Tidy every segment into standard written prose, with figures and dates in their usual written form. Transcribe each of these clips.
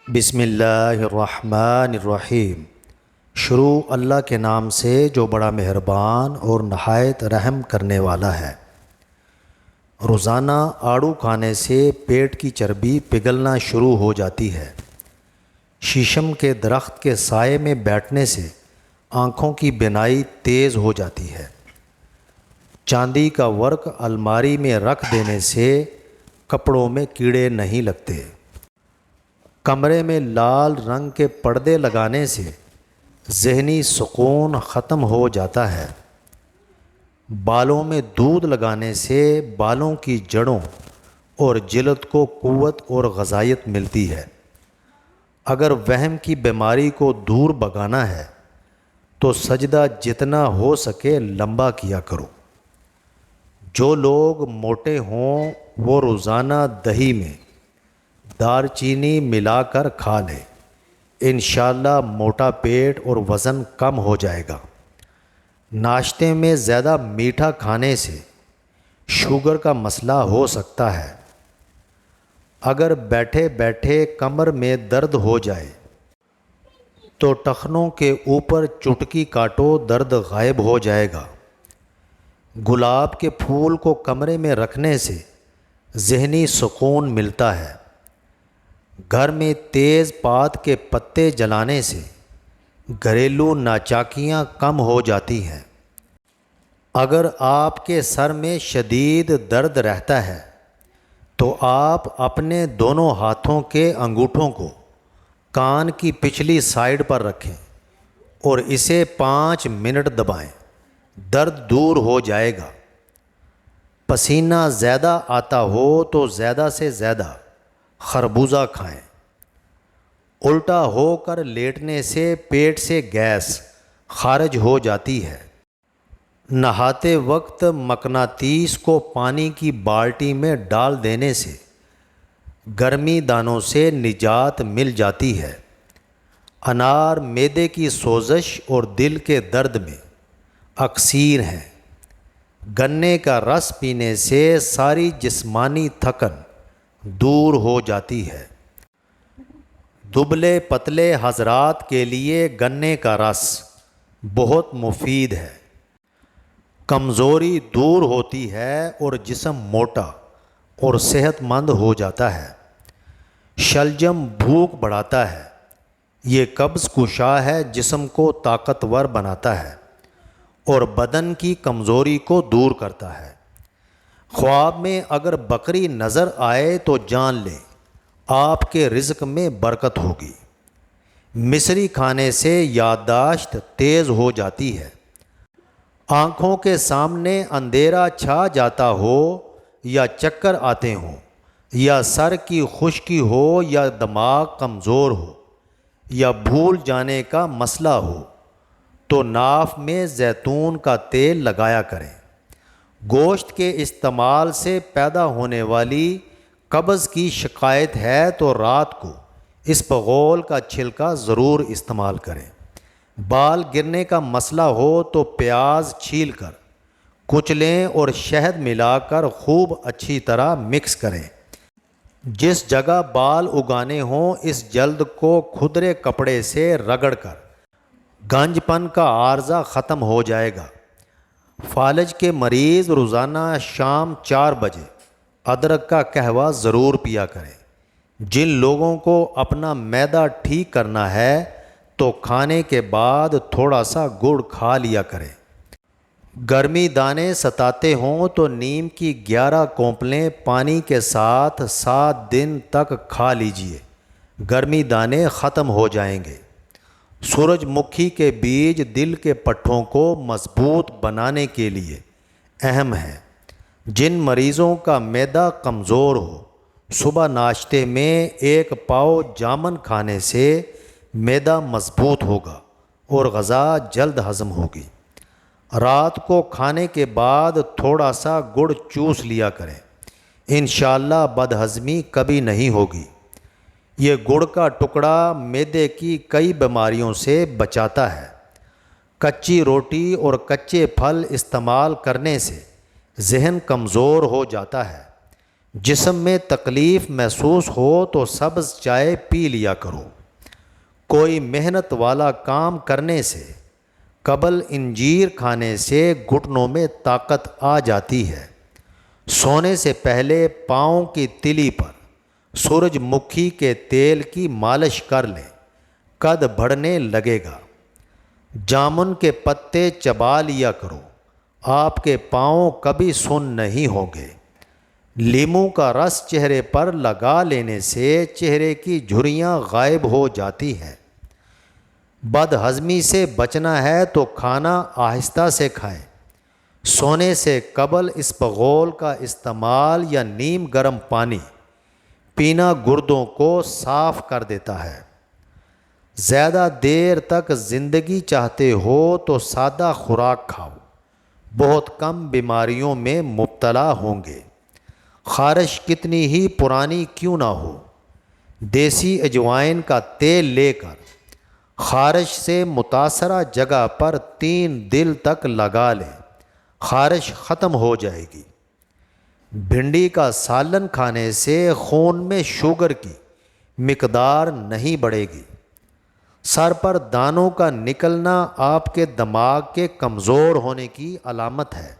بسم اللہ الرحمن الرحیم۔ شروع اللہ کے نام سے جو بڑا مہربان اور نہایت رحم کرنے والا ہے۔ روزانہ آڑو کھانے سے پیٹ کی چربی پگھلنا شروع ہو جاتی ہے۔ شیشم کے درخت کے سائے میں بیٹھنے سے آنکھوں کی بینائی تیز ہو جاتی ہے۔ چاندی کا ورق الماری میں رکھ دینے سے کپڑوں میں کیڑے نہیں لگتے۔ کمرے میں لال رنگ کے پردے لگانے سے ذہنی سکون ختم ہو جاتا ہے۔ بالوں میں دودھ لگانے سے بالوں کی جڑوں اور جلد کو قوت اور غذائیت ملتی ہے۔ اگر وہم کی بیماری کو دور بھگانا ہے تو سجدہ جتنا ہو سکے لمبا کیا کرو۔ جو لوگ موٹے ہوں وہ روزانہ دہی میں دار چینی ملا کر کھا لے، انشاءاللہ موٹا پیٹ اور وزن کم ہو جائے گا۔ ناشتے میں زیادہ میٹھا کھانے سے شوگر کا مسئلہ ہو سکتا ہے۔ اگر بیٹھے بیٹھے کمر میں درد ہو جائے تو ٹخنوں کے اوپر چٹکی کاٹو، درد غائب ہو جائے گا۔ گلاب کے پھول کو کمرے میں رکھنے سے ذہنی سکون ملتا ہے۔ گھر میں تیز پات کے پتے جلانے سے گھریلو ناچاکیاں کم ہو جاتی ہیں۔ اگر آپ کے سر میں شدید درد رہتا ہے تو آپ اپنے دونوں ہاتھوں کے انگوٹھوں کو کان کی پچھلی سائیڈ پر رکھیں اور اسے 5 منٹ دبائیں، درد دور ہو جائے گا۔ پسینہ زیادہ آتا ہو تو زیادہ سے زیادہ خربوزہ کھائیں۔ الٹا ہو کر لیٹنے سے پیٹ سے گیس خارج ہو جاتی ہے۔ نہاتے وقت مقناطیس کو پانی کی بالٹی میں ڈال دینے سے گرمی دانوں سے نجات مل جاتی ہے۔ انار معدے کی سوزش اور دل کے درد میں اکسیر ہیں۔ گنے کا رس پینے سے ساری جسمانی تھکن دور ہو جاتی ہے۔ دبلے پتلے حضرات کے لیے گنے کا رس بہت مفید ہے۔ کمزوری دور ہوتی ہے اور جسم موٹا اور صحت مند ہو جاتا ہے۔ شلجم بھوک بڑھاتا ہے۔ یہ قبض کشا ہے، جسم کو طاقتور بناتا ہے اور بدن کی کمزوری کو دور کرتا ہے۔ خواب میں اگر بکری نظر آئے تو جان لیں آپ کے رزق میں برکت ہوگی۔ مصری کھانے سے یادداشت تیز ہو جاتی ہے۔ آنکھوں کے سامنے اندھیرا چھا جاتا ہو یا چکر آتے ہوں یا سر کی خشکی ہو یا دماغ کمزور ہو یا بھول جانے کا مسئلہ ہو تو ناف میں زیتون کا تیل لگایا کریں۔ گوشت کے استعمال سے پیدا ہونے والی قبض کی شکایت ہے تو رات کو اسپغول کا چھلکا ضرور استعمال کریں۔ بال گرنے کا مسئلہ ہو تو پیاز چھیل کر کچلیں اور شہد ملا کر خوب اچھی طرح مکس کریں۔ جس جگہ بال اگانے ہوں اس جلد کو کھدرے کپڑے سے رگڑ کر گنج پن کا عارضہ ختم ہو جائے گا۔ فالج کے مریض روزانہ شام 4 بجے ادرک کا قہوہ ضرور پیا کریں۔ جن لوگوں کو اپنا معدہ ٹھیک کرنا ہے تو کھانے کے بعد تھوڑا سا گڑ کھا لیا کریں۔ گرمی دانے ستاتے ہوں تو نیم کی 11 کونپلیں پانی کے ساتھ 7 دن تک کھا لیجئے، گرمی دانے ختم ہو جائیں گے۔ سورج مکھی کے بیج دل کے پٹھوں کو مضبوط بنانے کے لیے اہم ہیں۔ جن مریضوں کا معدہ کمزور ہو صبح ناشتے میں 1 پاؤ جامن کھانے سے معدہ مضبوط ہوگا اور غذا جلد ہضم ہوگی۔ رات کو کھانے کے بعد تھوڑا سا گڑ چوس لیا کریں، انشاءاللہ بدہضمی کبھی نہیں ہوگی۔ یہ گڑ کا ٹکڑا معدے کی کئی بیماریوں سے بچاتا ہے۔ کچی روٹی اور کچے پھل استعمال کرنے سے ذہن کمزور ہو جاتا ہے۔ جسم میں تکلیف محسوس ہو تو سبز چائے پی لیا کرو۔ کوئی محنت والا کام کرنے سے قبل انجیر کھانے سے گھٹنوں میں طاقت آ جاتی ہے۔ سونے سے پہلے پاؤں کی تلی پر سورج مکھی کے تیل کی مالش کر لیں، قد بڑھنے لگے گا۔ جامن کے پتے چبا لیا کرو، آپ کے پاؤں کبھی سن نہیں ہوں گے۔ لیموں کا رس چہرے پر لگا لینے سے چہرے کی جھریاں غائب ہو جاتی ہیں۔ بد ہضمی سے بچنا ہے تو کھانا آہستہ سے کھائیں۔ سونے سے قبل اسپغول کا استعمال یا نیم گرم پانی پینا گردوں کو صاف کر دیتا ہے۔ زیادہ دیر تک زندگی چاہتے ہو تو سادہ خوراک کھاؤ، بہت کم بیماریوں میں مبتلا ہوں گے۔ خارش کتنی ہی پرانی کیوں نہ ہو، دیسی اجوائن کا تیل لے کر خارش سے متاثرہ جگہ پر 3 دن تک لگا لیں، خارش ختم ہو جائے گی۔ بھنڈی کا سالن کھانے سے خون میں شوگر کی مقدار نہیں بڑھے گی۔ سر پر دانوں کا نکلنا آپ کے دماغ کے کمزور ہونے کی علامت ہے۔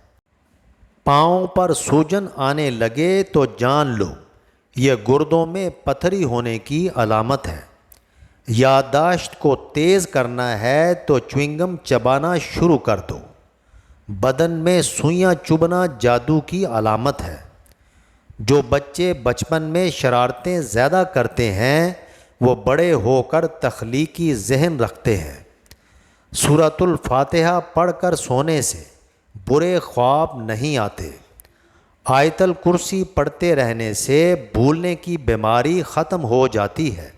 پاؤں پر سوجن آنے لگے تو جان لو یہ گردوں میں پتھری ہونے کی علامت ہے۔ یادداشت کو تیز کرنا ہے تو چوئنگم چبانا شروع کر دو۔ بدن میں سوئیاں چبھنا جادو کی علامت ہے۔ جو بچے بچپن میں شرارتیں زیادہ کرتے ہیں وہ بڑے ہو کر تخلیقی ذہن رکھتے ہیں۔ سورۃ الفاتحہ پڑھ کر سونے سے برے خواب نہیں آتے۔ آیت الکرسی پڑھتے رہنے سے بھولنے کی بیماری ختم ہو جاتی ہے۔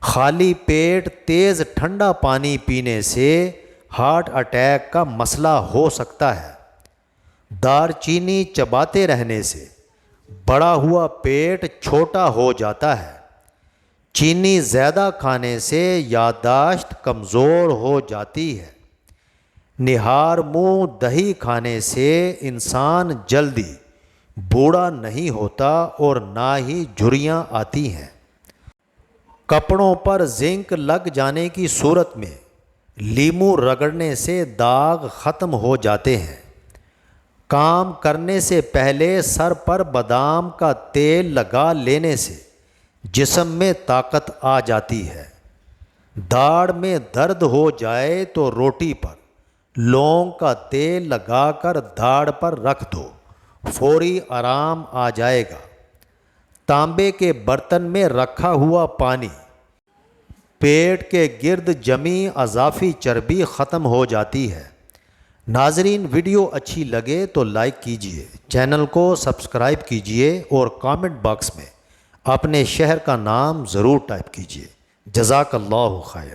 خالی پیٹ تیز ٹھنڈا پانی پینے سے ہارٹ اٹیک کا مسئلہ ہو سکتا ہے۔ دار چینی چباتے رہنے سے بڑا ہوا پیٹ چھوٹا ہو جاتا ہے۔ چینی زیادہ کھانے سے یادداشت کمزور ہو جاتی ہے۔ نہار منہ دہی کھانے سے انسان جلدی بوڑھا نہیں ہوتا اور نہ ہی جھریاں آتی ہیں۔ کپڑوں پر زنک لگ جانے کی صورت میں لیموں رگڑنے سے داغ ختم ہو جاتے ہیں۔ کام کرنے سے پہلے سر پر بادام کا تیل لگا لینے سے جسم میں طاقت آ جاتی ہے۔ داڑھ میں درد ہو جائے تو روٹی پر لونگ کا تیل لگا کر داڑھ پر رکھ دو، فوری آرام آ جائے گا۔ تانبے کے برتن میں رکھا ہوا پانی پیٹ کے گرد جمی اضافی چربی ختم ہو جاتی ہے۔ ناظرین، ویڈیو اچھی لگے تو لائک کیجئے، چینل کو سبسکرائب کیجئے اور کامنٹ باکس میں اپنے شہر کا نام ضرور ٹائپ کیجئے۔ جزاک اللہ خیر۔